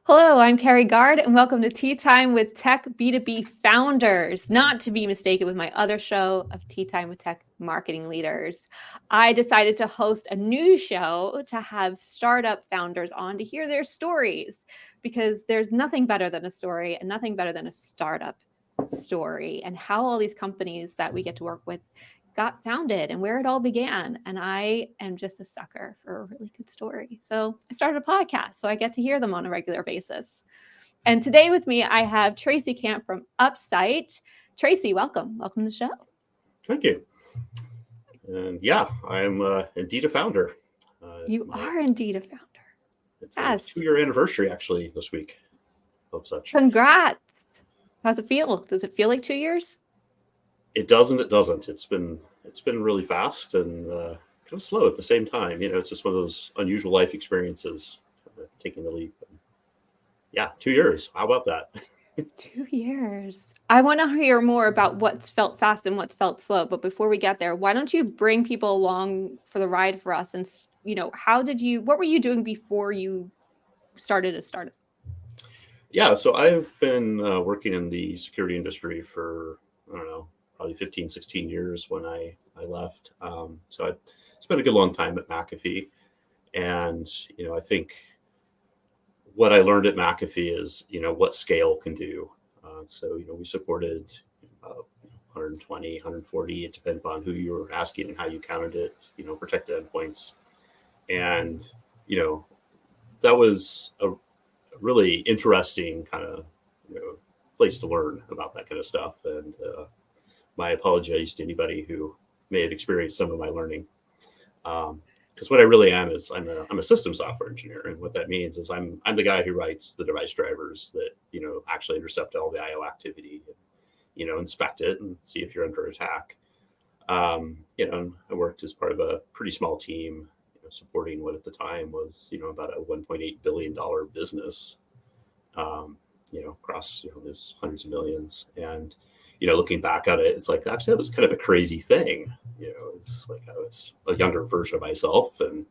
Hello, I'm Carrie Gard, and welcome to Tea Time with Tech B2B Founders, not to be mistaken with my other show of Tea Time with Tech Marketing Leaders. I decided to host a new show to have startup founders on to hear their stories, because there's nothing better than a story and nothing better than a startup story, and how all these companies that we get to work with got founded and where it all began. And I am just a sucker for a really good story. So I started a podcast so I get to hear them on a regular basis. And today with me, I have Tracy Camp from Upsight. Tracy, welcome. Welcome to the show. Thank you. And yeah, I'm indeed a founder. You are indeed a founder. It's a 2-year anniversary actually this week of such. Congrats. How's it feel? Does it feel like 2 years? It doesn't. It's been really fast and kind of slow at the same time. You know, it's just one of those unusual life experiences, taking the leap. And yeah, 2 years. How about that? 2 years. I want to hear more about what's felt fast and what's felt slow. But before we get there, why don't you bring people along for the ride for us? And, what were you doing before you started a startup? Yeah, so I've been working in the security industry for, I don't know, probably 15, 16 years when I left. So I spent a good long time at McAfee. And, I think what I learned at McAfee is, what scale can do. So, we supported 120, 140, it depended on who you were asking and how you counted it, protected endpoints. And, that was a really interesting kind of, place to learn about that kind of stuff. And my apologies to anybody who may have experienced some of my learning. Because what I really am is I'm a system software engineer, and what that means is I'm the guy who writes the device drivers that actually intercept all the I/O activity, and, inspect it and see if you're under attack. And I worked as part of a pretty small team, supporting what at the time was about a $1.8 billion business, across there's hundreds of millions. And looking back at it, it's like, actually, that was kind of a crazy thing. It's like I was a younger version of myself, and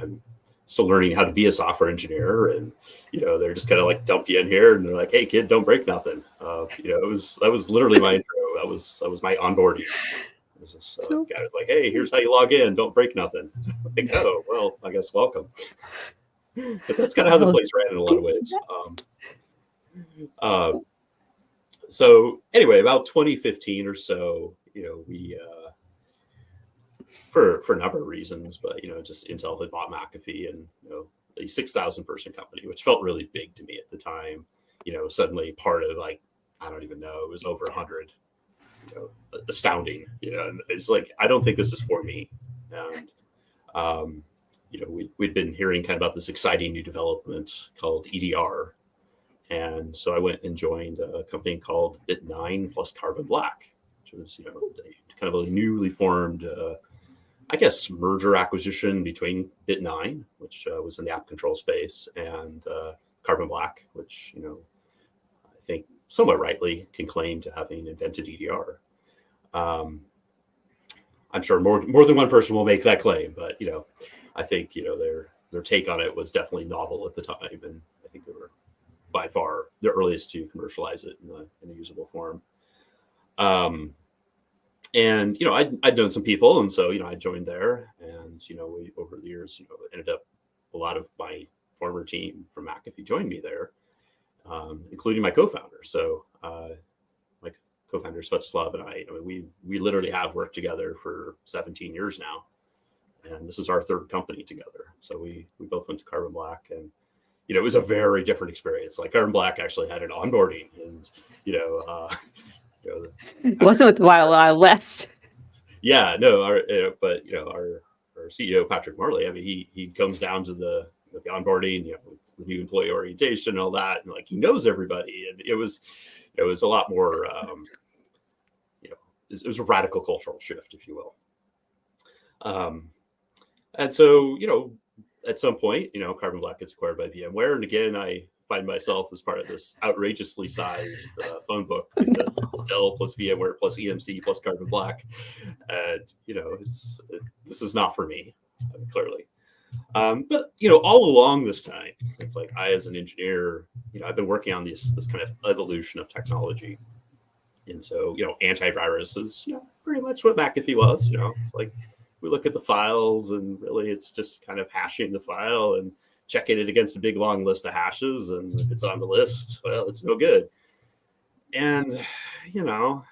I'm still learning how to be a software engineer. And they're just kind of like dump you in here, and they're like, "Hey, kid, don't break nothing." That was literally my intro. That was my onboarding. It was this guy was like, "Hey, here's how you log in. Don't break nothing." Like, oh, well, I guess welcome. But that's kind of how the place ran in a lot of ways. So anyway, about 2015 or so, we for a number of reasons, but just Intel had bought McAfee, and a 6,000 person company, which felt really big to me at the time. Suddenly part of, like, I don't even know, it was over 100. Astounding. And it's like, I don't think this is for me. And we'd been hearing kind of about this exciting new development called EDR. And so I went and joined a company called Bit9 plus Carbon Black, which was, kind of a newly formed, I guess, merger acquisition between Bit9, which was in the app control space, and Carbon Black, which, I think somewhat rightly can claim to having invented EDR. I'm sure more than one person will make that claim, but, I think, their take on it was definitely novel at the time. And I think they were by far the earliest to commercialize it in a usable form. And, I'd known some people, and so, I joined there, and, we, over the years, ended up, a lot of my former team from McAfee joined me there, including my co-founder. So, my co-founder Svetoslav and I mean, we literally have worked together for 17 years now, and this is our third company together. So we both went to Carbon Black, and it was a very different experience. Like, Carbon Black actually had an onboarding, and it wasn't with the Wild West. Yeah, no, our CEO Patrick Morley. I mean, he comes down to the onboarding, it's the new employee orientation and all that, and like, he knows everybody, and it was a lot more, it was a radical cultural shift, if you will. And so, at some point, Carbon Black gets acquired by VMware, and again, I find myself as part of this outrageously sized phone book, because it's Dell plus VMware plus EMC plus Carbon Black, and this is not for me, clearly. But all along this time, it's like I, as an engineer, I've been working on this kind of evolution of technology. And so, antivirus is, pretty much what McAfee was. It's like we look at the files and really it's just kind of hashing the file and checking it against a big long list of hashes. And if it's on the list, well, it's no good. And, it's kind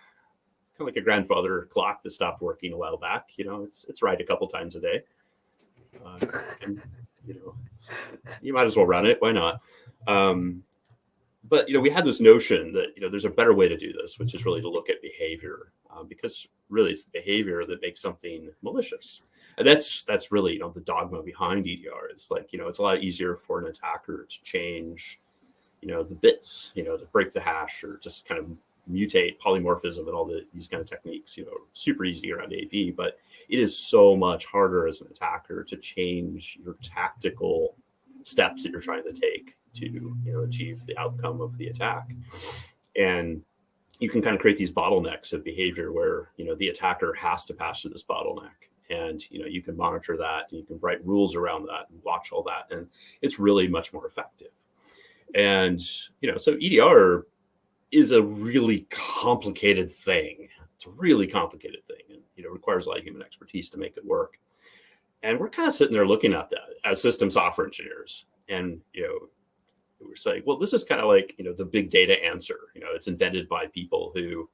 of like a grandfather clock that stopped working a while back. It's right a couple times a day. And, you might as well run it. Why not? But we had this notion that there's a better way to do this, which is really to look at behavior, because really it's the behavior that makes something malicious, and that's really the dogma behind EDR. It's like it's a lot easier for an attacker to change the bits, to break the hash or just kind of mutate polymorphism and all these kind of techniques. Super easy around AV, but it is so much harder as an attacker to change your tactical steps that you're trying to take to achieve the outcome of the attack. And you can kind of create these bottlenecks of behavior where the attacker has to pass through this bottleneck, and you can monitor that, and you can write rules around that and watch all that, and it's really much more effective. And so EDR is a really complicated thing. It's a really complicated thing, and requires a lot of human expertise to make it work. And we're kind of sitting there looking at that as system software engineers, and we're saying, well, this is kind of like the big data answer. It's invented by people who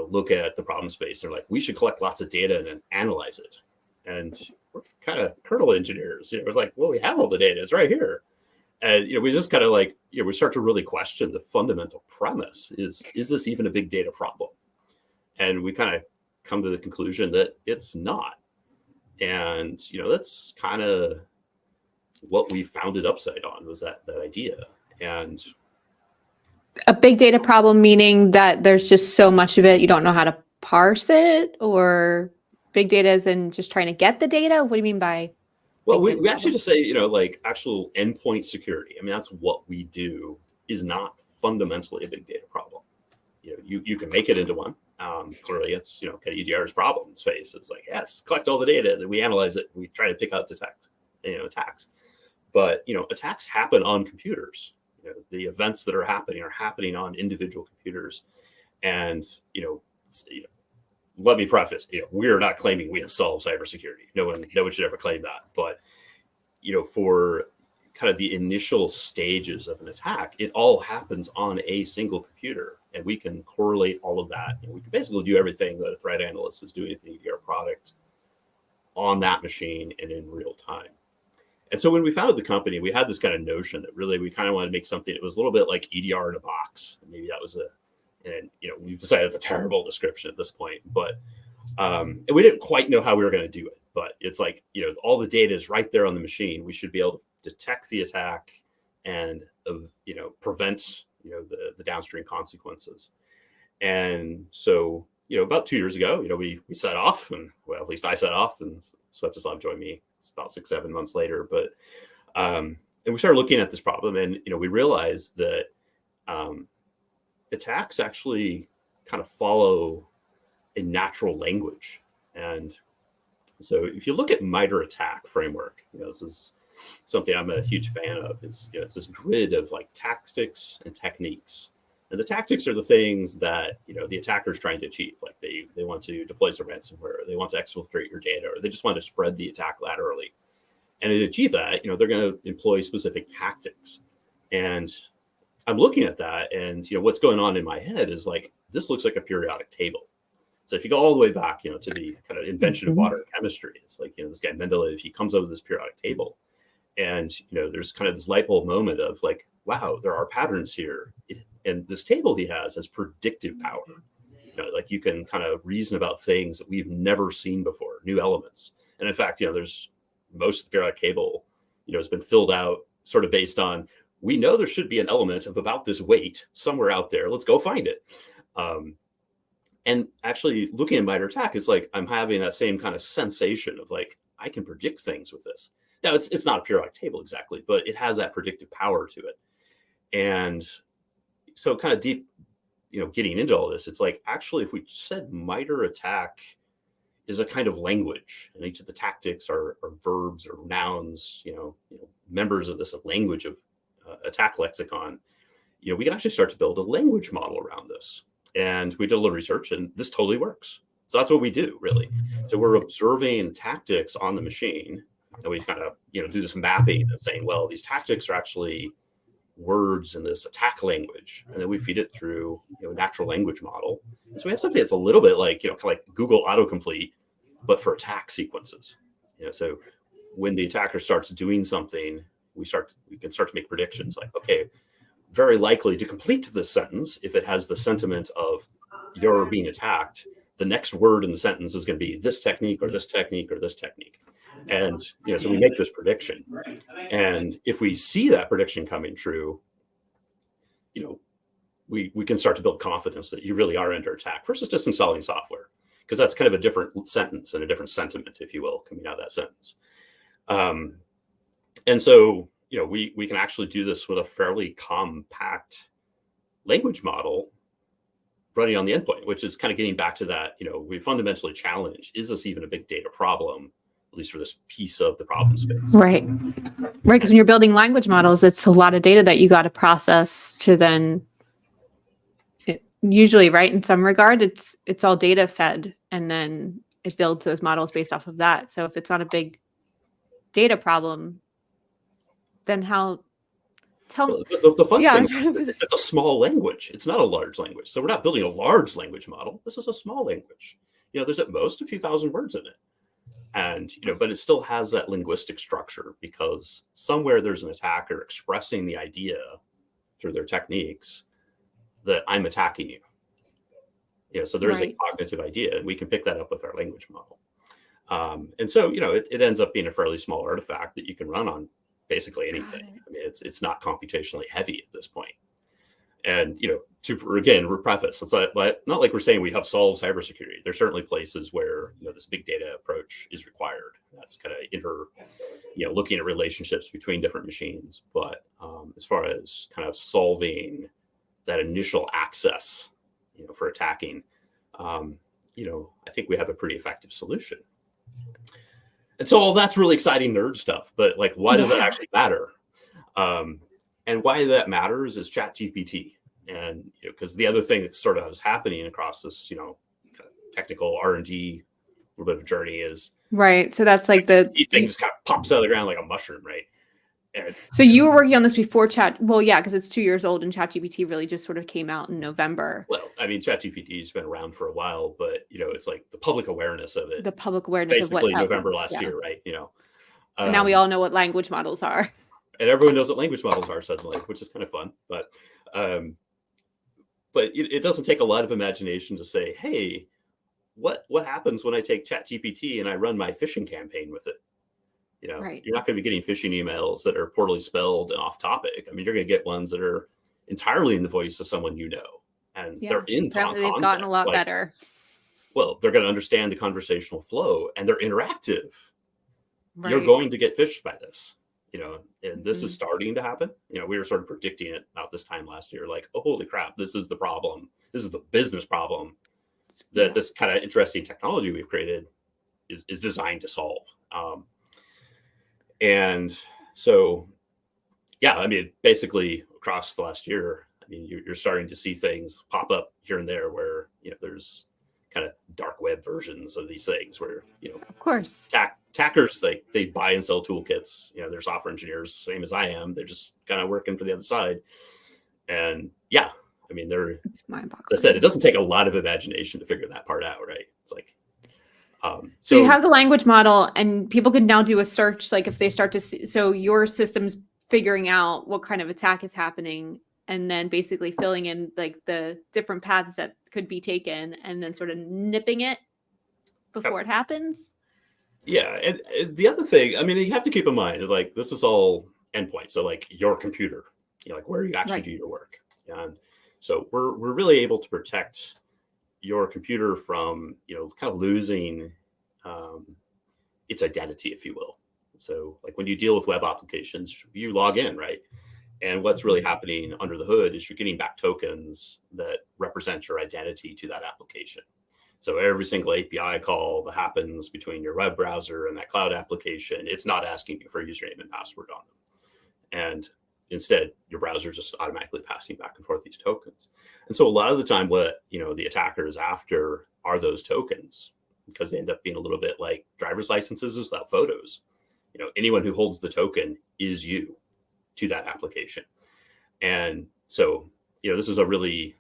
look at the problem space. They're like, we should collect lots of data and then analyze it. And we're kind of kernel engineers. We're like, well, we have all the data. It's right here. And we just kind of like we start to really question the fundamental premise: is this even a big data problem? And we kind of come to the conclusion that it's not. And that's kind of what we founded Upsight on, was that idea. And a big data problem, meaning that there's just so much of it you don't know how to parse it, or big data is in just trying to get the data? What do you mean by? Well, we actually just say, like actual endpoint security. I mean, that's what we do, is not fundamentally a big data problem. You can make it into one. Clearly, it's, kind of EDR's problem space. It's like, yes, collect all the data, then we analyze it, we try to pick out attacks. But, attacks happen on computers. The events that are happening on individual computers. And, let me preface, we're not claiming we have solved cybersecurity. No one should ever claim that. But, for kind of the initial stages of an attack, it all happens on a single computer, and we can correlate all of that. We can basically do everything that a threat analyst is doing with an EDR product on that machine and in real time. And so when we founded the company, we had this kind of notion that really we kind of wanted to make something that was a little bit like EDR in a box. And maybe that was we've decided it's a terrible description at this point, but and we didn't quite know how we were going to do it. But it's like, all the data is right there on the machine. We should be able to detect the attack and prevent the downstream consequences. And so about 2 years ago, we set off, and well, at least I set off, and Svetoslav joined me. It's about 6-7 months later, but and we started looking at this problem, and we realized that attacks actually kind of follow a natural language. And so if you look at MITRE ATT&CK framework, this is something I'm a huge fan of. Is it's this grid of like tactics and techniques. And the tactics are the things that the attacker is trying to achieve. Like they want to deploy some ransomware, or they want to exfiltrate your data, or they just want to spread the attack laterally. And to achieve that, they're going to employ specific tactics. And I'm looking at that, and what's going on in my head is like, this looks like a periodic table. So if you go all the way back, to the kind of invention of modern chemistry, it's like this guy Mendeleev, he comes up with this periodic table, and there's kind of this light bulb moment of like, wow, there are patterns here. And this table he has predictive power. Like you can kind of reason about things that we've never seen before, new elements. And in fact, there's most of the periodic table, has been filled out sort of based on, we know there should be an element of about this weight somewhere out there. Let's go find it. And actually looking at MITRE ATT&CK is like, I'm having that same kind of sensation of like, I can predict things with this. Now it's not a periodic table exactly, but it has that predictive power to it. And so kind of deep, getting into all this, it's like, actually, if we said MITRE ATT&CK is a kind of language, and each of the tactics are verbs or nouns, members of this language of attack lexicon. We can actually start to build a language model around this. And we did a little research, and this totally works. So that's what we do, really. So we're observing tactics on the machine, and we kind of, do this mapping and saying, well, these tactics are actually words in this attack language, and then we feed it through a natural language model. And so we have something that's a little bit like, kind of like Google autocomplete, but for attack sequences. So when the attacker starts doing something, we can start to make predictions like, okay, very likely to complete this sentence, if it has the sentiment of you're being attacked, the next word in the sentence is going to be this technique or this technique or this technique. And, so we make this prediction. And if we see that prediction coming true, we can start to build confidence that you really are under attack versus just installing software, because that's kind of a different sentence and a different sentiment, if you will, coming out of that sentence. And so, we can actually do this with a fairly compact language model running on the endpoint, which is kind of getting back to that, we fundamentally challenge, is this even a big data problem, at least for this piece of the problem space? Right. Because when you're building language models, it's a lot of data that you got to process to then usually, right, in some regard, it's all data fed, and then it builds those models based off of that. So if it's not a big data problem, then how? The fun thing is it's a small language. It's not a large language. So we're not building a large language model. This is a small language. There's at most a few thousand words in it. And, but it still has that linguistic structure, because somewhere there's an attacker expressing the idea through their techniques that I'm attacking you. So there is a cognitive idea, and we can pick that up with our language model. And so, it ends up being a fairly small artifact that you can run on basically anything. I mean, it's not computationally heavy at this point. And, to preface, it's not like we're saying we have solved cybersecurity. There's certainly places where, this big data approach is required. That's kind of looking at relationships between different machines. But as far as kind of solving that initial access, for attacking, I think we have a pretty effective solution. And so all that's really exciting nerd stuff, but like, why does that actually matter? And why that matters is ChatGPT. And, because the other thing that sort of is happening across this, kind of technical R&D, a little bit of a journey is. Right. So that's like the thing just kind of pops out of the ground like a mushroom, right? And, so you were working on this before well, yeah, because it's 2 years old, and ChatGPT really just sort of came out in November. Well, I mean, ChatGPT has been around for a while, but, it's like the public awareness of it. The public awareness basically of what November last year, right? And now we all know what language models are. And everyone knows what language models are suddenly, which is kind of fun. But it doesn't take a lot of imagination to say, hey, what happens when I take ChatGPT and I run my phishing campaign with it? Right. You're not going to be getting phishing emails that are poorly spelled and off topic. I mean, you're going to get ones that are entirely in the voice of someone and they're in context. They've gotten a lot better. Well, they're going to understand the conversational flow, and they're interactive. Right. You're going to get phished by this. And this is starting to happen. We were sort of predicting it about this time last year, like, oh, holy crap, this is the problem. This is the business problem that this kind of interesting technology we've created is designed to solve. And so, I mean, basically across the last year, I mean, you're starting to see things pop up here and there where, there's kind of dark web versions of these things where, of course, attackers, they buy and sell toolkits. They're software engineers, same as I am. They're just kind of working for the other side. And I mean, it's mind-boggling. As I said, it doesn't take a lot of imagination to figure that part out, right? It's like, so you have the language model, and people could now do a search, like if they start to see, so your system's figuring out what kind of attack is happening, and then basically filling in like the different paths that could be taken, and then sort of nipping it before it happens. Yeah. And the other thing, I mean, you have to keep in mind, like, this is all endpoint. So like your computer, like where you actually do your work. And so we're really able to protect your computer from, kind of losing its identity, if you will. So like when you deal with web applications, you log in, right? And what's really happening under the hood is you're getting back tokens that represent your identity to that application. So every single API call that happens between your web browser and that cloud application, it's not asking you for a username and password on them. And instead, your browser is just automatically passing back and forth these tokens. And so a lot of the time, what the attacker is after are those tokens, because they end up being a little bit like driver's licenses without photos. Anyone who holds the token is you to that application. And so, this is one of these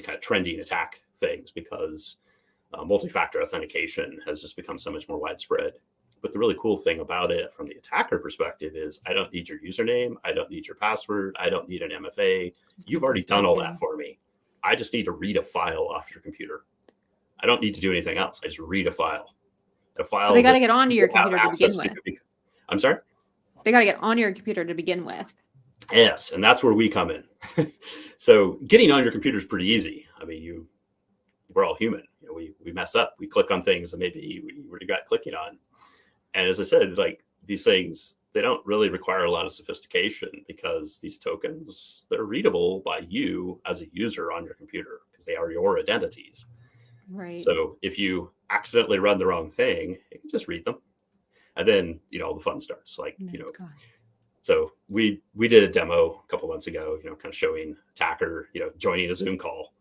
kind of trending attack things, because multi-factor authentication has just become so much more widespread. But the really cool thing about it from the attacker perspective is I don't need your username. I don't need your password. I don't need an MFA. You've already done all that for me. I just need to read a file off your computer. I don't need to do anything else. I just read a file. But they got to get onto your computer to begin with. I'm sorry? They got to get onto your computer to begin with. Yes, and that's where we come in. So getting on your computer is pretty easy. I mean, we're all human. We mess up. We click on things that maybe we regret clicking on. And as I said, like these things, they don't really require a lot of sophistication, because these tokens, they're readable by you as a user on your computer, because they are your identities. Right. So if you accidentally run the wrong thing, you can just read them. And then, the fun starts. So we did a demo a couple months ago, kind of showing attacker, joining a Zoom call,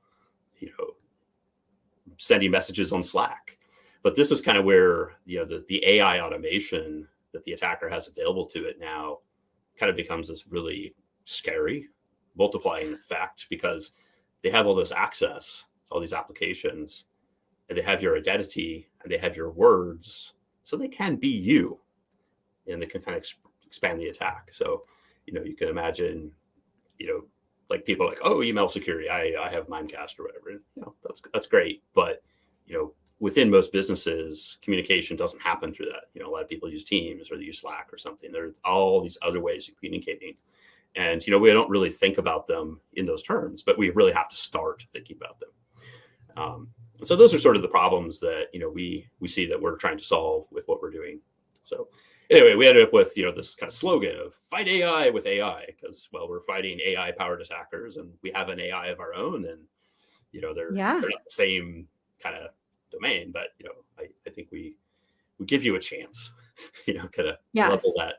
sending messages on Slack. But this is kind of where, the AI automation that the attacker has available to it now kind of becomes this really scary multiplying effect, because they have all this access to all these applications, and they have your identity and they have your words, so they can be you, and they can kind of expand the attack. So, you can imagine, like people are like, oh, email security, I have Mimecast or whatever. That's great. But, within most businesses, communication doesn't happen through that. A lot of people use Teams or they use Slack or something. There's all these other ways of communicating. And, we don't really think about them in those terms, but we really have to start thinking about them. So those are sort of the problems that, we see that we're trying to solve with what we're doing. So anyway, we ended up with, this kind of slogan of fight AI with AI, because, well, we're fighting AI powered attackers, and we have an AI of our own, and, they're not the same kind of domain, but, I think we give you a chance, kind of level that.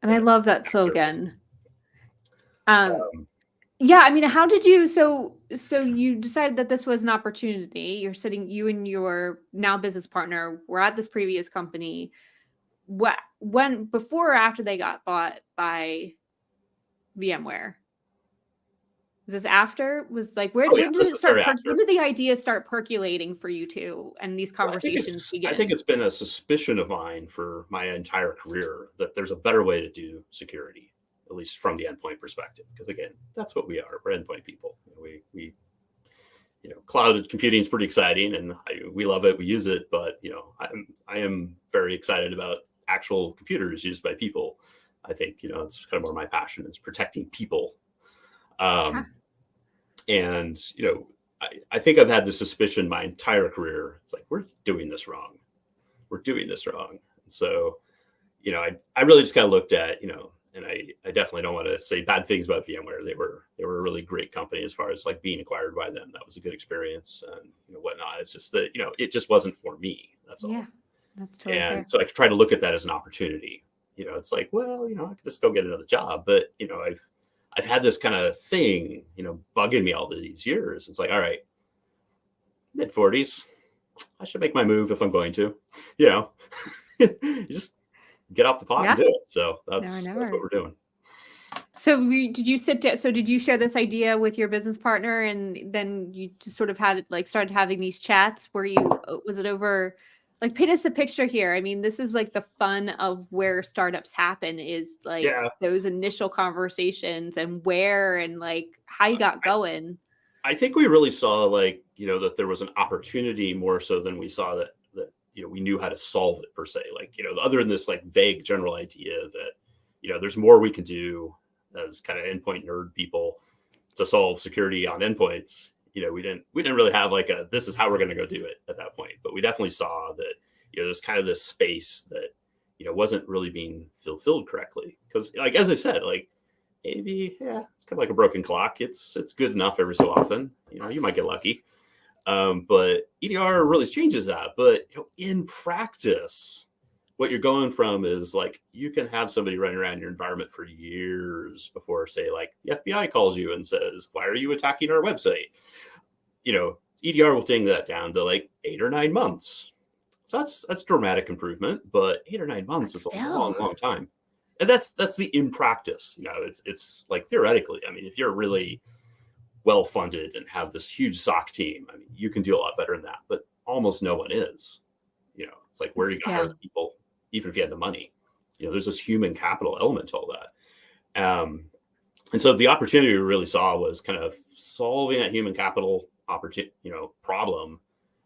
And I love that slogan. Yeah, I mean, how did you, so you decided that this was an opportunity. You and your now business partner were at this previous company. Before or after they got bought by VMware? Was this after? Was like, where did it start? When did the idea start percolating for you two and these conversations begin? I think it's been a suspicion of mine for my entire career that there's a better way to do security, at least from the endpoint perspective. Because again, that's what we are. We're endpoint people. We cloud computing is pretty exciting, and we love it. We use it, but I am very excited about actual computers used by people. I think it's kind of more my passion is protecting people. And I think I've had the suspicion my entire career. It's like, we're doing this wrong. And so, I really just kind of looked at, and I definitely don't want to say bad things about VMware. They were a really great company as far as like being acquired by them. That was a good experience and whatnot. It's just that, it just wasn't for me. That's all. Yeah, that's totally fair. So I try to look at that as an opportunity. It's like, well, I could just go get another job, but I've had this kind of thing, bugging me all these years. It's like, all right, mid-40s, I should make my move if I'm going to, you just get off the pot and do it. So that's what we're doing. So did you sit down? So did you share this idea with your business partner, and then you just sort of had started having these chats? Was it over? Like, paint us a picture here. I mean, this is like the fun of where startups happen is like those initial conversations and where and like how you got going. I think we really saw that there was an opportunity more so than we saw that we knew how to solve it per se. Other than this like vague general idea that, there's more we can do as kind of endpoint nerd people to solve security on endpoints. We didn't really have this is how we're going to go do it at that point, but we definitely saw that, there's kind of this space that, wasn't really being fulfilled correctly. Cause as I said, maybe, it's kind of like a broken clock. It's good enough every so often, you might get lucky. But EDR really changes that. But in practice, what you're going from is like you can have somebody running around your environment for years before, say, like the FBI calls you and says, "Why are you attacking our website?" EDR will take that down to like 8 or 9 months. So that's dramatic improvement, but 8 or 9 months is a long time. And that's the in practice. It's like theoretically. I mean, if you're really well funded and have this huge SOC team, I mean, you can do a lot better than that. But almost no one is. It's like where are you going to hire the people, even if you had the money? There's this human capital element to all that. And so the opportunity we really saw was kind of solving that human capital problem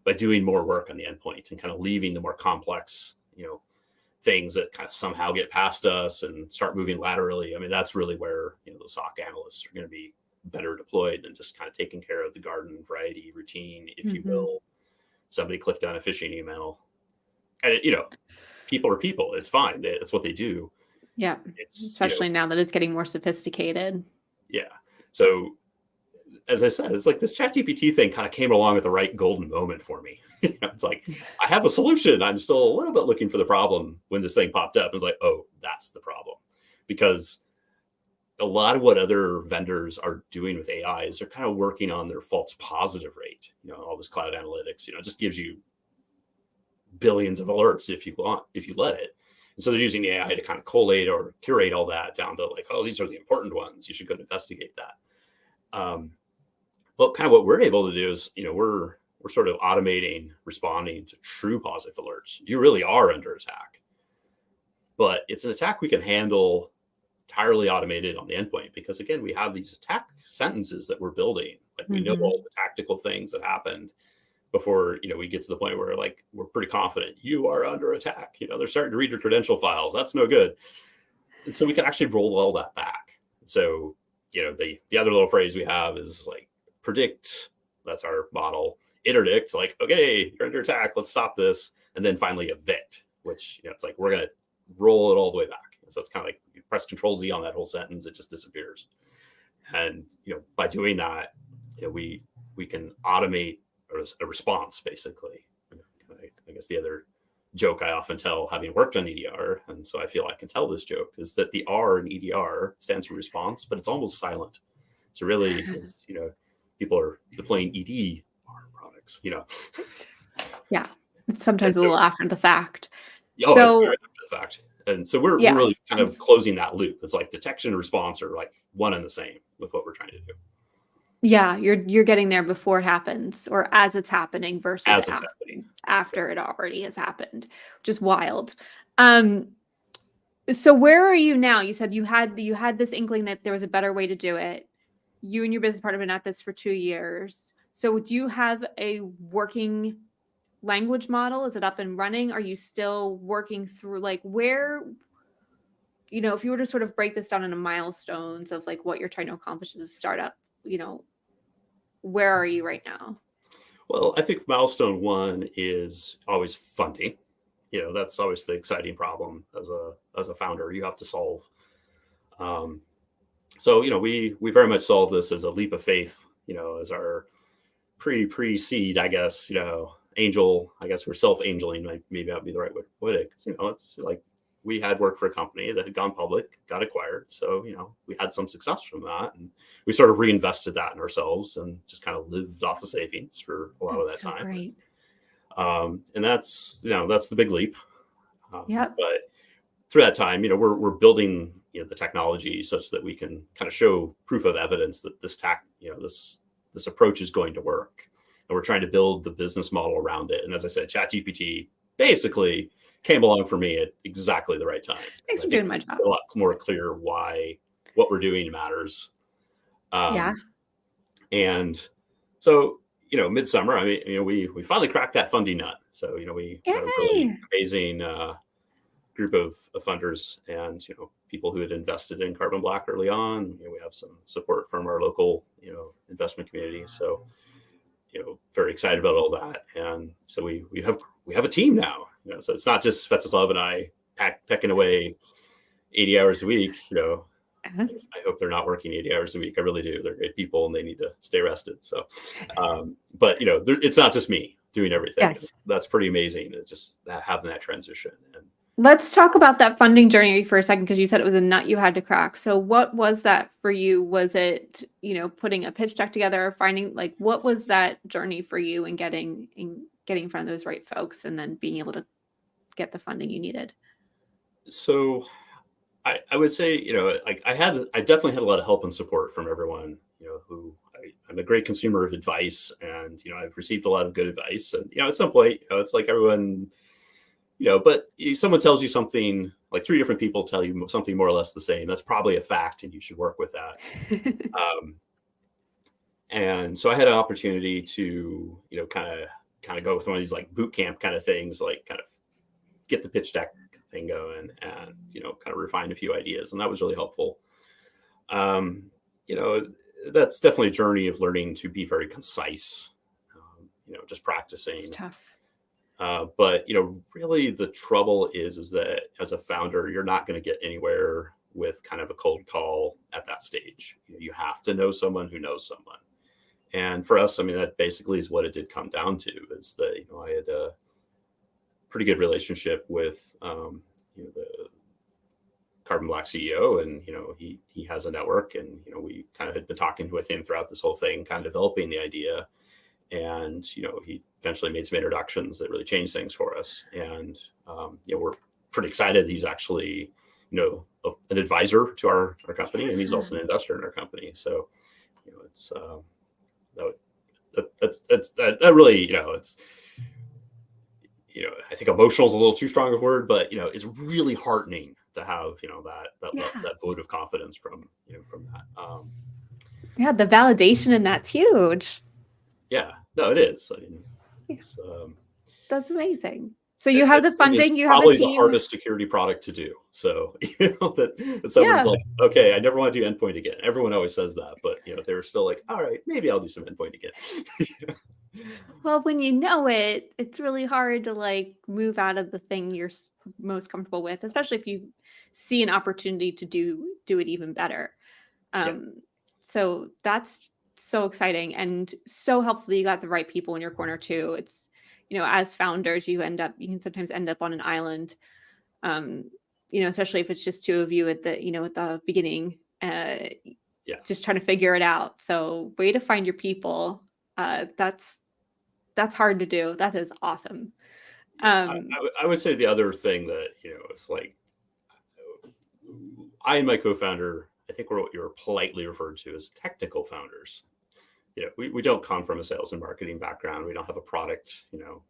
by doing more work on the endpoint and kind of leaving the more complex, things that kind of somehow get past us and start moving laterally. I mean, that's really where, the SOC analysts are going to be better deployed than just kind of taking care of the garden variety routine, if you will. Somebody clicked on a phishing email and, people are people. It's fine. That's what they do. Yeah. Especially now that it's getting more sophisticated. Yeah. So as I said, it's like this ChatGPT thing kind of came along at the right golden moment for me. It's like, I have a solution. I'm still a little bit looking for the problem when this thing popped up. It's like, oh, that's the problem. Because a lot of what other vendors are doing with AI is they're kind of working on their false positive rate. All this cloud analytics, it just gives you billions of alerts if you let it. And so they're using the AI to kind of collate or curate all that down to like, oh, these are the important ones. You should go investigate that. But kind of what we're able to do is, we're sort of automating responding to true positive alerts. You really are under attack. But it's an attack we can handle entirely automated on the endpoint because, again, we have these attack sentences that we're building. Like we know all the tactical things that happened before, we get to the point where like we're pretty confident you are under attack. They're starting to read your credential files. That's no good. And so we can actually roll all that back. So, the other little phrase we have is like, predict, that's our model. Interdict, like, okay, you're under attack, let's stop this. And then finally evict, which, it's like, we're going to roll it all the way back. So it's kind of like you press Control-Z on that whole sentence, it just disappears. And, by doing that, we can automate a response, basically. I guess the other joke I often tell, having worked on EDR, and so I feel I can tell this joke, is that the R in EDR stands for response, but it's almost silent. So really, it's, people are deploying EDR products, Yeah. It's sometimes a little after the fact. Oh, so, it's very after the fact. And so we're really kind of closing that loop. It's like detection and response are like one and the same with what we're trying to do. Yeah, you're getting there before it happens or as it's happening versus after it already has happened, which is wild. So where are you now? You said you had this inkling that there was a better way to do it. You and your business partner have been at this for 2 years. So do you have a working language model? Is it up and running? Are you still working through like where, if you were to sort of break this down into milestones of like what you're trying to accomplish as a startup, where are you right now? Well, I think milestone 1 is always funding. That's always the exciting problem as a founder you have to solve. So, we very much solve this as a leap of faith, as our pre-seed, I guess, angel, I guess we're self-angeling, maybe that'd be the right way to put it. It's like we had worked for a company that had gone public, got acquired. So, we had some success from that. And we sort of reinvested that in ourselves and just kind of lived off of savings for a lot of that time. Great. And that's the big leap. But through that time, we're building, the technology such that we can kind of show proof of evidence that this approach is going to work. And we're trying to build the business model around it. And as I said, ChatGPT basically came along for me at exactly the right time. Thanks for doing my job. A lot more clear why what we're doing matters. And so, midsummer, I mean, we finally cracked that funding nut. So, we had a really amazing group of funders and, people who had invested in Carbon Black early on. We have some support from our local, investment community. So, very excited about all that. And so we have a team now, so it's not just Svetoslav and I pecking away 80 hours a week, I hope they're not working 80 hours a week. I really do. They're great people and they need to stay rested. So, but it's not just me doing everything. Yes. That's pretty amazing. It's just having that transition. And let's talk about that funding journey for a second, because you said it was a nut you had to crack. So what was that for you? Was it, putting a pitch deck together, finding what was that journey for you in getting in front of those right folks and then being able to get the funding you needed? So I would say, I definitely had a lot of help and support from everyone, who I'm a great consumer of advice, and, I've received a lot of good advice, and, at some point, it's like everyone, but someone tells you something, like 3 different people tell you something more or less the same. That's probably a fact, and you should work with that. And so I had an opportunity to, kind of go with one of these like boot camp kind of things, like kind of get the pitch deck thing going and, kind of refine a few ideas. And that was really helpful. That's definitely a journey of learning to be very concise, just practicing. It's tough. But, really the trouble is that as a founder, you're not going to get anywhere with kind of a cold call at that stage. You have to know someone who knows someone. And for us, that basically is what it did come down to, is that, I had a pretty good relationship with, the Carbon Black CEO, and, he has a network, and, we kind of had been talking with him throughout this whole thing, kind of developing the idea. And, he eventually made some introductions that really changed things for us. And, we're pretty excited that he's actually, an advisor to our company, and he's also an investor in our company. So, it's, that really, it's, I think emotional is a little too strong a word, but, it's really heartening to have, that vote of confidence from that. Yeah. The validation in that's huge. Yeah, no, it is. That's amazing. So you have the funding, you have a probably team. The hardest security product to do. So, that someone's like, okay, I never want to do endpoint again. Everyone always says that, but, they're still like, all right, maybe I'll do some endpoint again. Well, when it's really hard to move out of the thing you're most comfortable with, especially if you see an opportunity to do it even better. So that's so exciting and so helpful. You got the right people in your corner too. It's, as founders, you can sometimes end up on an island, especially if it's just 2 of you at the beginning, just trying to figure it out. So way to find your people. That's hard to do. That is awesome. I would say the other thing that, it's like, I and my co-founder, I think we're what you're politely referred to as technical founders. We don't come from a sales and marketing background. We don't have a product.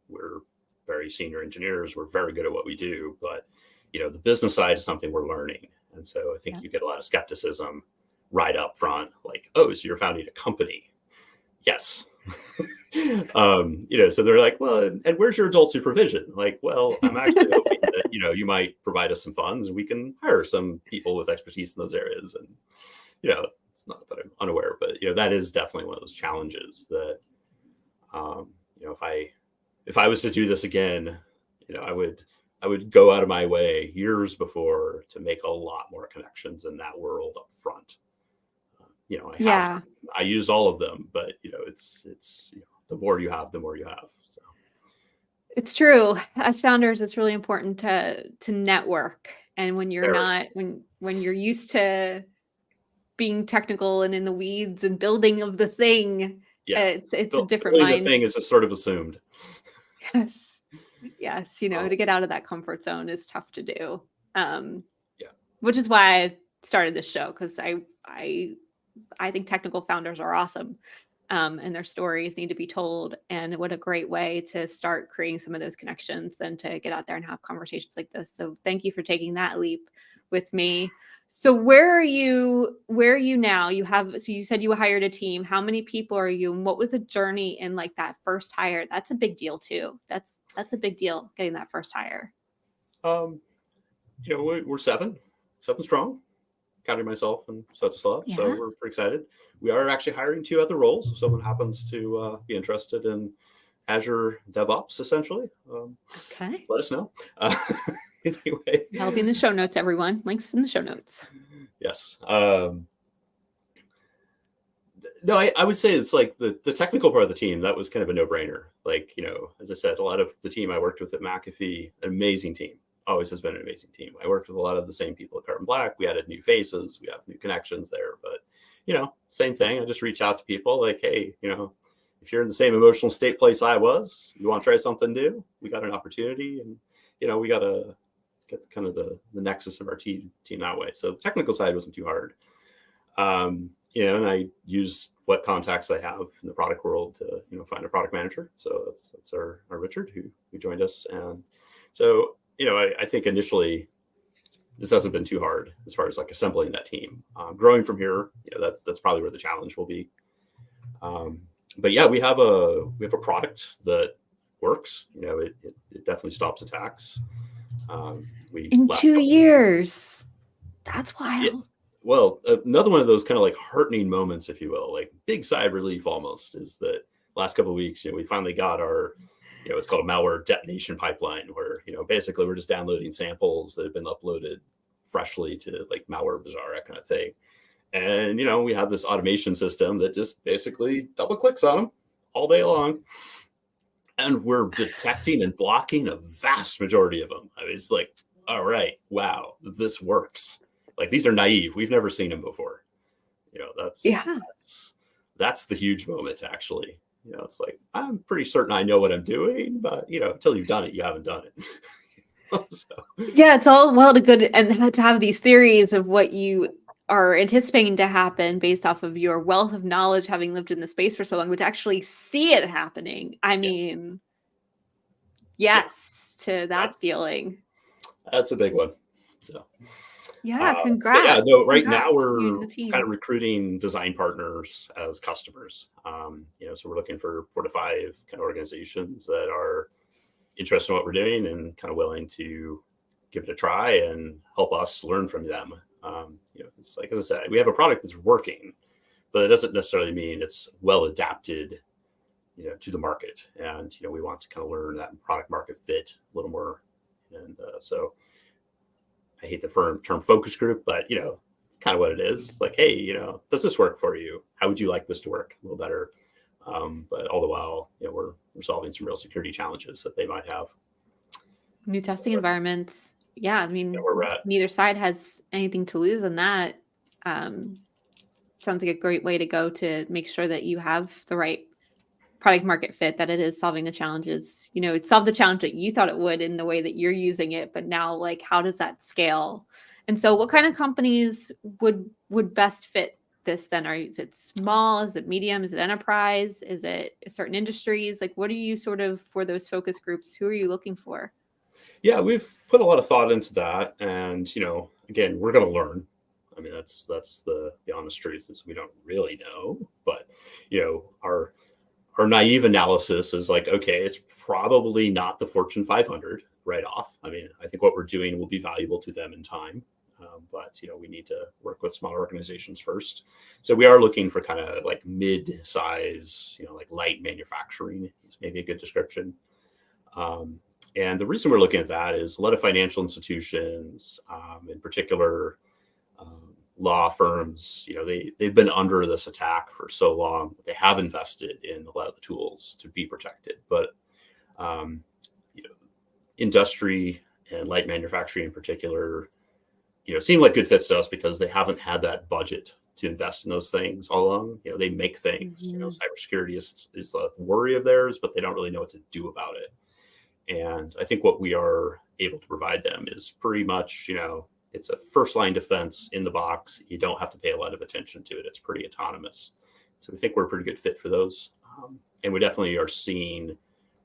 We're very senior engineers. We're very good at what we do, but the business side is something we're learning. And so I think you get a lot of skepticism right up front, like, oh, so you're founding a company? Yes. So they're like, well, and where's your adult supervision? Like, well, I'm actually hoping that, you might provide us some funds and we can hire some people with expertise in those areas. And, it's not that I'm unaware, but, that is definitely one of those challenges that, if I was to do this again, I would go out of my way years before to make a lot more connections in that world up front. I used all of them, but it's the more you have, the more you have. So it's true. As founders, it's really important to network. And when you're when you're used to being technical and in the weeds and building of the thing, it's a different mind. The thing is just sort of assumed. Yes. To get out of that comfort zone is tough to do. Which is why I started this show, because I think technical founders are awesome, and their stories need to be told. And what a great way to start creating some of those connections than to get out there and have conversations like this. So thank you for taking that leap with me. So where are you now? So you said you hired a team. How many people are you? And what was the journey in that first hire? That's a big deal too. That's a big deal, getting that first hire. We're seven strong, counting myself and such a lot. So we're pretty excited. We are actually hiring 2 other roles. If someone happens to be interested in Azure DevOps, essentially, let us know. Anyway, That'll be in the show notes, everyone. Links in the show notes. yes. No, I would say it's like the technical part of the team, that was kind of a no-brainer. Like, as I said, a lot of the team I worked with at McAfee, an amazing team, always has been an amazing team. I worked with a lot of the same people at Carbon Black. We added new faces, we have new connections there, but same thing. I just reach out to people like, hey, if you're in the same emotional state place I was, you want to try something new, we got an opportunity, and we got to get kind of the nexus of our team that way. So the technical side wasn't too hard. And I used what contacts I have in the product world to, find a product manager. So that's our Richard who joined us. And so, I think initially this hasn't been too hard as far as like assembling that team. Growing from here, that's probably where the challenge will be. But yeah, we have a product that works. It definitely stops attacks. In 2 years. That's wild. Yeah. Well, another one of those kind of like heartening moments, if you will, like big sigh of relief almost, is that last couple of weeks, we finally got our, it's called a malware detonation pipeline, where, basically we're just downloading samples that have been uploaded freshly to like Malware Bazaar, that kind of thing. And, we have this automation system that just basically double clicks on them all day long. And we're detecting and blocking a vast majority of them. I mean, it's like, all right, wow, this works. Like, these are naive. We've never seen them before. That's the huge moment, actually. It's like, I'm pretty certain I know what I'm doing, but, until you've done it, you haven't done it. So. Yeah, it's all well to good and to have these theories of what you are anticipating to happen based off of your wealth of knowledge, having lived in the space for so long, but to actually see it happening. I mean, yes, to that feeling. That's a big one. So. Yeah, congrats. Yeah, no, right now we're kind of recruiting design partners as customers. So we're looking for 4 to 5 kind of organizations that are interested in what we're doing and kind of willing to give it a try and help us learn from them. It's like, as I said, we have a product that's working, but it doesn't necessarily mean it's well adapted, to the market. And, we want to kind of learn that product market fit a little more. And so I hate the term focus group, but, it's kind of what it is. Like, hey, does this work for you? How would you like this to work a little better? But all the while, we're solving some real security challenges that they might have. New testing environments. Yeah, I mean, neither side has anything to lose in that. Sounds like a great way to go to make sure that you have the right product market fit, that it is solving the challenges. It solved the challenge that you thought it would in the way that you're using it, but now, like, how does that scale? And so what kind of companies would best fit this then? Is it small? Is it medium? Is it enterprise? Is it certain industries? Like, what are you sort of, for those focus groups, who are you looking for? Yeah, we've put a lot of thought into that. And, again, we're going to learn. I mean, that's the honest truth, is we don't really know. But, our naive analysis is like, okay, it's probably not the Fortune 500 right off. I mean, I think what we're doing will be valuable to them in time. But, we need to work with smaller organizations first. So we are looking for kind of like mid-size, like light manufacturing is maybe a good description. And the reason we're looking at that is a lot of financial institutions, in particular, law firms, they've been under this attack for so long. They have invested in a lot of the tools to be protected. But, industry and light manufacturing in particular, seem like good fits to us because they haven't had that budget to invest in those things all along. They make things. Mm-hmm. Cybersecurity is the worry of theirs, but they don't really know what to do about it. And I think what we are able to provide them is pretty much, it's a first line defense in the box. You don't have to pay a lot of attention to it. It's pretty autonomous. So we think we're a pretty good fit for those. And we definitely are seeing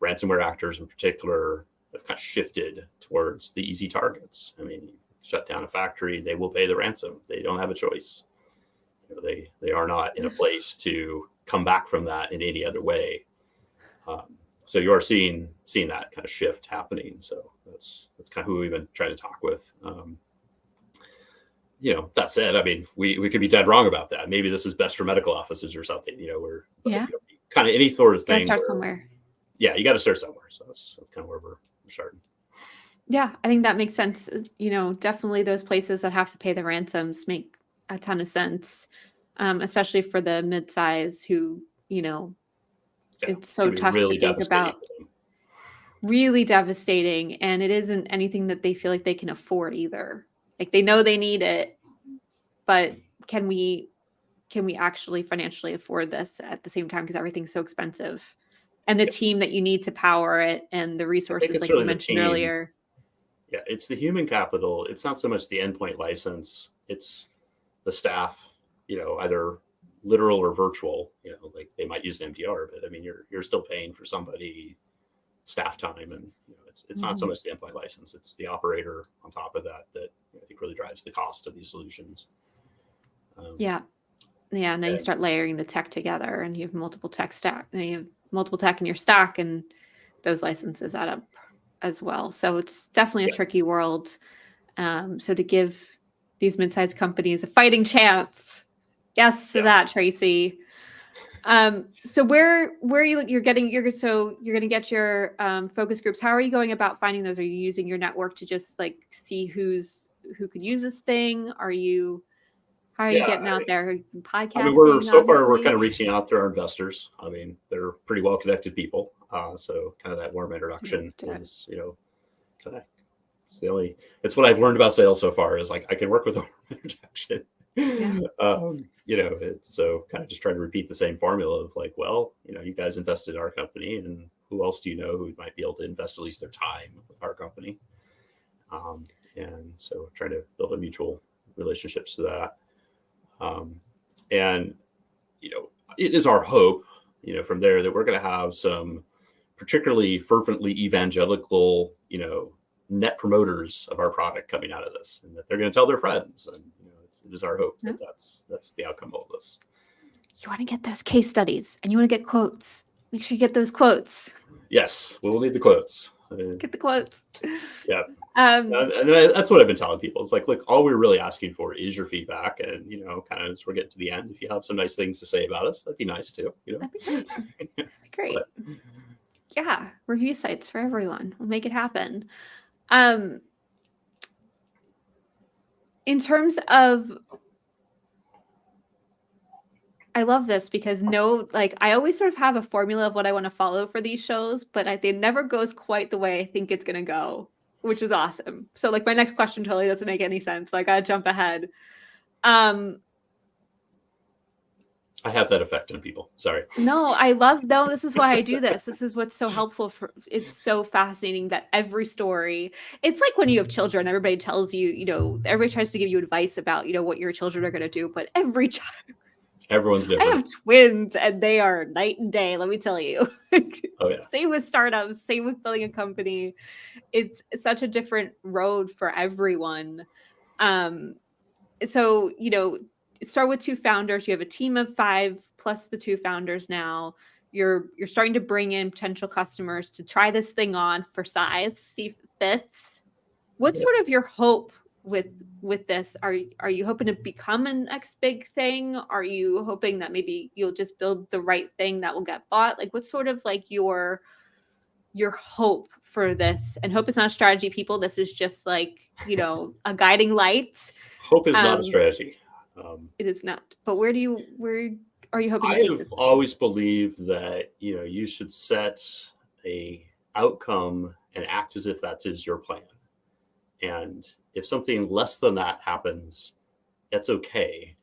ransomware actors in particular have kind of shifted towards the easy targets. I mean, shut down a factory, they will pay the ransom. They don't have a choice. They are not in a place to come back from that in any other way. So you are seeing that kind of shift happening. So that's kind of who we've been trying to talk with. That said, I mean, we could be dead wrong about that. Maybe this is best for medical offices or something. Kind of any sort of thing. Start somewhere. Yeah, you got to start somewhere. So that's kind of where we're starting. Yeah, I think that makes sense. Definitely those places that have to pay the ransoms make a ton of sense, especially for the mid-size who, Yeah, it's it so can be tough to really think devastating about. for them. Really devastating, and it isn't anything that they feel like they can afford either. Like they know they need it, but can we actually financially afford this at the same time because everything's so expensive? And the Yeah, team that you need to power it and the I think resources it's like you really the mentioned team. earlier. Yeah, it's the human capital. It's not so much the endpoint license. It's the staff. Either literal or virtual. Like they might use an MDR, but I mean, you're still paying for somebody staff time, and it's not so Mhm. much the endpoint license. It's the operator on top of that I think really drives the cost of these solutions. Um, Yeah. Yeah, and then you and start layering the tech together and you have multiple tech stack, and you have multiple tech in your stack, and those licenses add up as well. So it's definitely a yeah, tricky world. So to give these mid-sized companies a fighting chance, yes to yeah. that, Tracy. So where are you're gonna get your focus groups. How are you going about finding those? Are you using your network to just like see who could use this thing? How are you Yeah, getting out there? I mean, we're Podcasting, so far we're kind obviously. of reaching out to our investors. I mean, they're pretty well connected people. So kind of that warm Do introduction it. is, kind of it's what I've learned about sales so far is like I can work with a warm introduction. Yeah. It's so kind of just trying to repeat the same formula of like, well, you guys invested in our company, and who else do you know who might be able to invest at least their time with our company? Um, and so trying to build a mutual relationships to that. Um, and it is our hope, from there that we're going to have some particularly fervently evangelical, net promoters of our product coming out of this, and that they're going to tell their friends. And it is our hope Yeah. that that's the outcome of this. You want to get those case studies and you want to get quotes. Make sure you get those quotes. Yes, we will need the quotes. Get the quotes. Yeah. Um, And that's what I've been telling people. It's like, look, all we're really asking for is your feedback. And, kind of as we're getting to the end, if you have some nice things to say about us, that'd be nice too, that'd be great. That'd be great. But Yeah, review sites for everyone. We'll make it happen. Um, in terms of, I love this because I always sort of have a formula of what I want to follow for these shows, but it never goes quite the way I think it's going to go, which is awesome. So like my next question totally doesn't make any sense. So I got to jump ahead. Um, I have that effect on people. Sorry. no, this is why I do this. This is what's so helpful it's so fascinating that every story, it's like when you have children, everybody tells you, everybody tries to give you advice about, what your children are going to do, but every child, Everyone's I different. have twins and they are night and day, let me tell you. Oh, yeah. Same with startups, same with building a company. It's such a different road for everyone. Um, so start with two founders. You have a team of 5 plus the two founders now. You're starting to bring in potential customers to try this thing on for size, see if it fits. What's Yeah. sort of your hope with this? Are you hoping to become an next big thing? Are you hoping that maybe you'll just build the right thing that will get bought? Like what's sort of like your hope for this? And hope is not a strategy, people. This is just like, a guiding light. Hope is not a um strategy. Um, it is not. But where are you hoping to I take have this thing? always believed that, you should set a outcome and act as if that is your plan. And if something less than that happens, that's okay.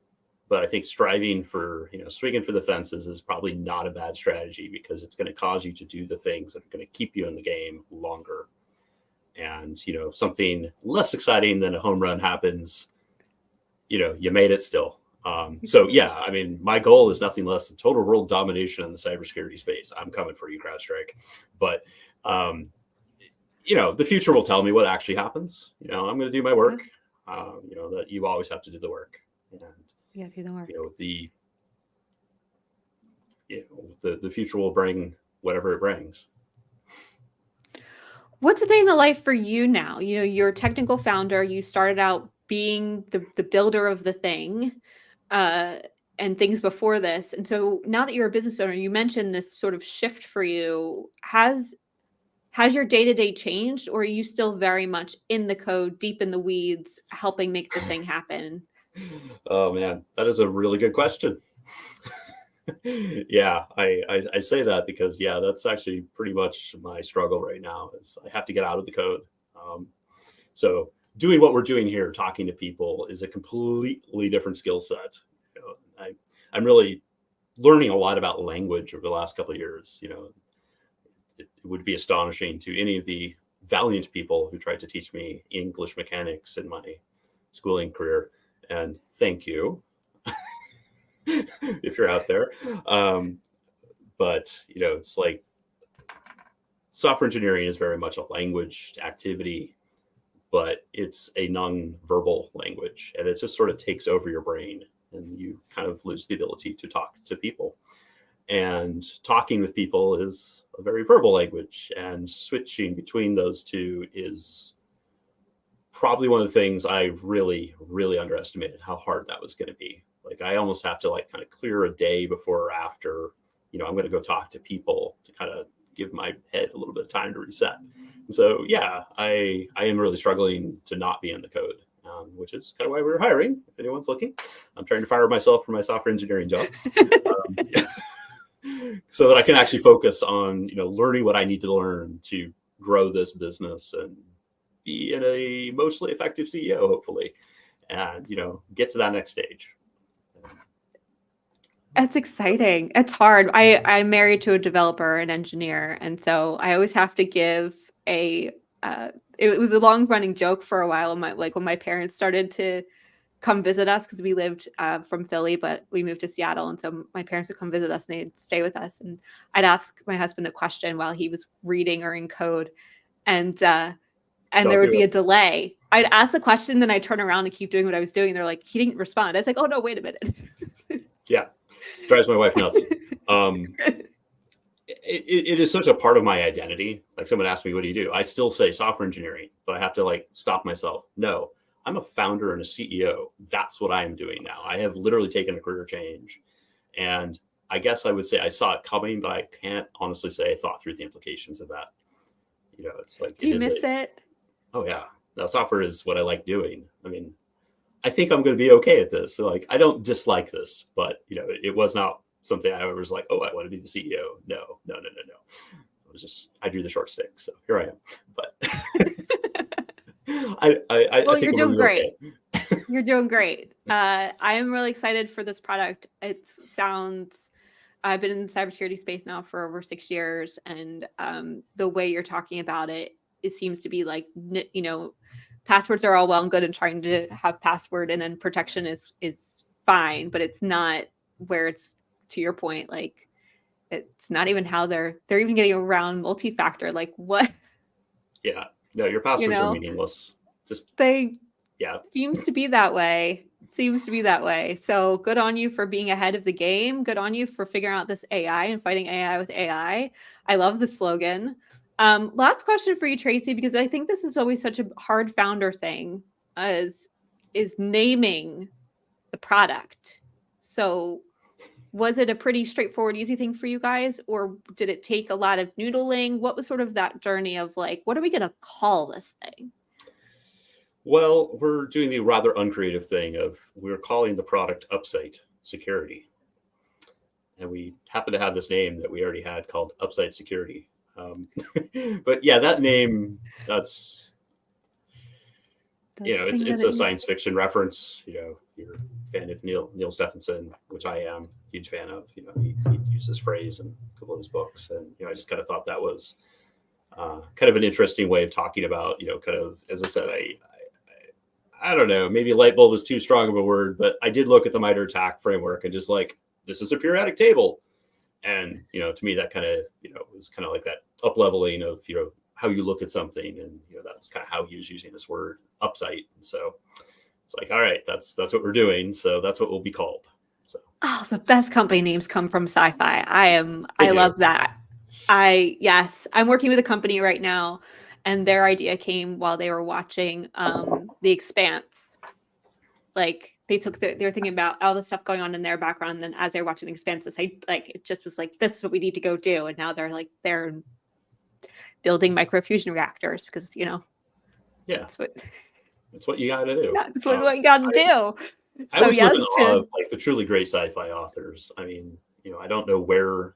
But I think striving for, swinging for the fences is probably not a bad strategy because it's going to cause you to do the things that are going to keep you in the game longer. And, if something less exciting than a home run happens, you made it still. So yeah, I mean, my goal is nothing less than total world domination in the cybersecurity space. I'm coming for you, CrowdStrike. But, the future will tell me what actually happens. I'm going to do my Yeah, work. That you always have to do the work. And, yeah, do the work. you know, the, the future will bring whatever it brings. What's a day in the life for you now? You're a technical founder. You started out being the builder of the thing, uh, and things before this. And so now that you're a business owner, you mentioned this sort of shift for you. Has your day-to-day changed, or are you still very much in the code, deep in the weeds, helping make the thing happen? Oh man, that is a really good question. Yeah, I say that because yeah, that's actually pretty much my struggle right now. Is I have to get out of the code. Um, so doing what we're doing here, talking to people, is a completely different skill set. You know, I'm really learning a lot about language over the last couple of years. You know, it would be astonishing to any of the valiant people who tried to teach me English mechanics in my schooling career. And thank you if you're out there. Um, but you know, it's like software engineering is very much a language activity, but it's a non-verbal language, and it just sort of takes over your brain, and you kind of lose the ability to talk to people. And talking with people is a very verbal language, and switching between those two is probably one of the things I really, really underestimated how hard that was going to be. Like I almost have to like kind of clear a day before or after, you know, I'm going to go talk to people to kind of give my head a little bit of time to reset. And so, yeah, I am really struggling to not be in the code, which is kind of why we were hiring. If anyone's looking, I'm trying to fire myself from my software engineering job. So that I can actually focus on, you know, learning what I need to learn to grow this business and be in a mostly effective CEO, hopefully, and, you know, get to that next stage. It's exciting. It's hard. I'm married to a developer and engineer, and so I always have to give a. It was a long running joke for a while. When my parents started to come visit us, because we lived from Philly, but we moved to Seattle, and so my parents would come visit us and they'd stay with us, and I'd ask my husband a question while he was reading or in code, and there would be a delay. I'd ask the question, then I'd turn around and keep doing what I was doing. They're like, he didn't respond. I was like, oh no, wait a minute. Yeah. Drives my wife nuts. It is such a part of my identity. Like someone asked me, what do you do? I still say software engineering, but I have to like stop myself. No, I'm a founder and a CEO. That's what I am doing now. I have literally taken a career change. And I guess I would say I saw it coming, but I can't honestly say I thought through the implications of that. You know, it's like, do you miss it? Oh yeah. Now software is what I like doing. I mean, I think I'm going to be okay at this. So like, I don't dislike this, but you know, it was not something I was like, oh, I want to be the CEO. No. It was just, I drew the short stick. So here I am. But I think you're doing great. Okay. You're doing great. I am really excited for this product. I've been in the cybersecurity space now for over 6 years. And the way you're talking about it seems to be like, you know, passwords are all well and good and trying to have password and then protection is fine, but it's not where it's, to your point, like it's not even how they're even getting around multi-factor. Like what? Yeah, no, your passwords are meaningless. Seems to be that way. So good on you for being ahead of the game. Good on you for figuring out this AI and fighting AI with AI. I love the slogan. Last question for you, Tracy, because I think this is always such a hard founder thing, is naming the product. So was it a pretty straightforward, easy thing for you guys, or did it take a lot of noodling? What was sort of that journey of like, what are we going to call this thing? Well, we're doing the rather uncreative thing of we're calling the product Upsight Security. And we happen to have this name that we already had called Upsight Security. But yeah, that name, that's, you know, it's a science fiction reference. You know, you're a fan of Neil Stephenson, which I am a huge fan of. You know, he used this phrase in a couple of his books. And, you know, I just kind of thought that was kind of an interesting way of talking about, you know, kind of, as I said, I don't know, maybe light bulb is too strong of a word, but I did look at the MITRE ATT&CK framework and just like, this is a periodic table. And, you know, to me, that kind of, you know, was kind of like that up leveling of, you know, how you look at something. And, you know, that's kind of how he was using this word Upsight. And so it's like, all right, that's what we're doing. So that's what we'll be called. So, the best company names come from sci-fi. I love that. I'm working with a company right now, and their idea came while they were watching The Expanse. Like they were thinking about all the stuff going on in their background, and then as they're watching The Expanse, it just was like, this is what we need to go do. And now they're building microfusion reactors because, Yeah, that's what you got to do. that's what you got to do. I So always live in yes, awe of like the truly great sci-fi authors. I mean, I don't know where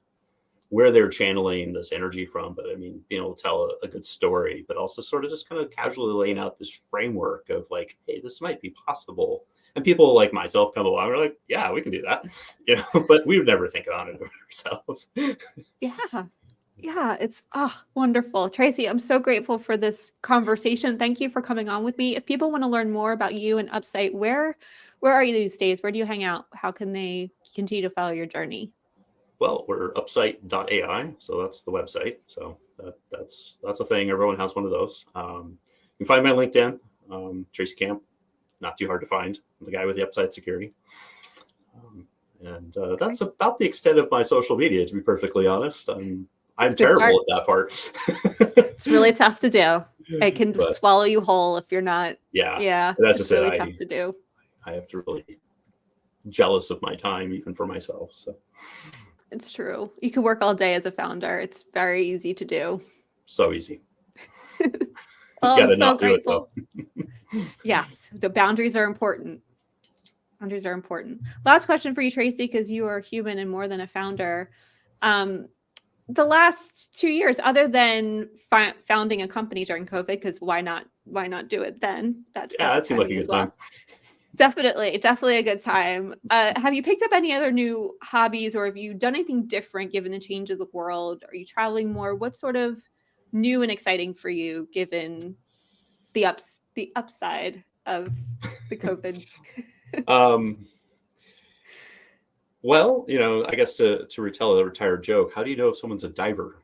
they're channeling this energy from, but I mean, being able to tell a good story, but also sort of just kind of casually laying out this framework of like, hey, this might be possible. And people like myself come along and are like, yeah, we can do that, but we would never think about it ourselves. Yeah, it's wonderful. Tracy, I'm so grateful for this conversation. Thank you for coming on with me. If people want to learn more about you and Upsight, where are you these days? Where do you hang out? How can they continue to follow your journey? Well, we're upsight.ai, so that's the website. So that's a thing. Everyone has one of those. You can find me on LinkedIn, Tracy Camp. Not too hard to find. I'm the guy with the Upsight security. And that's about the extent of my social media, to be perfectly honest. I'm terrible at that part. It's really tough to do. It can swallow you whole if you're not. Yeah. That's it's really tough to do. I have to really jealous of my time, even for myself. So it's true. You can work all day as a founder. It's very easy to do. So easy. I'm so grateful. Yes, the boundaries are important. Boundaries are important. Last question for you, Tracy, because you are human and more than a founder. The last 2 years, other than founding a company during COVID, because why not do it then? That seemed like a good time. Definitely a good time. Have you picked up any other new hobbies, or have you done anything different given the change of the world? Are you traveling more? What's sort of new and exciting for you given the upside of the COVID? Well, I guess to retell a retired joke, how do you know if someone's a diver?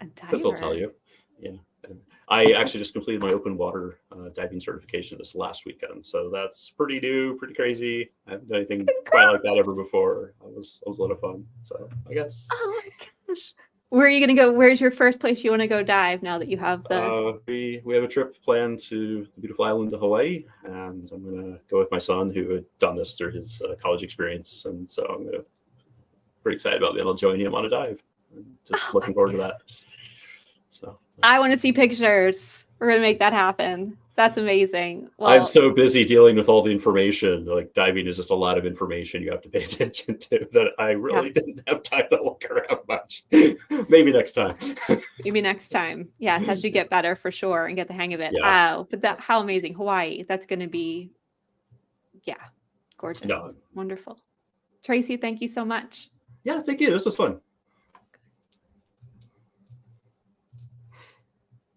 A diver? Because they'll tell you. Yeah. I actually just completed my open water diving certification this last weekend. So that's pretty new, pretty crazy. I haven't done anything quite like that ever before. It was a lot of fun. So I guess. Oh my gosh. Where are you going to go? Where's your first place you want to go dive now that you have the... We have a trip planned to the beautiful island of Hawaii, and I'm going to go with my son who had done this through his college experience. And so I'm pretty excited about being able to join him on a dive. Just looking forward to that. So I want to see pictures. We're going to make that happen. That's amazing. Well, I'm so busy dealing with all the information. Like diving is just a lot of information you have to pay attention to that I really didn't have time to look around much. Maybe next time. Maybe next time. Yes, as you get better for sure and get the hang of it. Yeah. Oh, but how amazing. Hawaii. That's going to be, gorgeous. No. Wonderful. Tracy, thank you so much. Yeah, thank you. This was fun.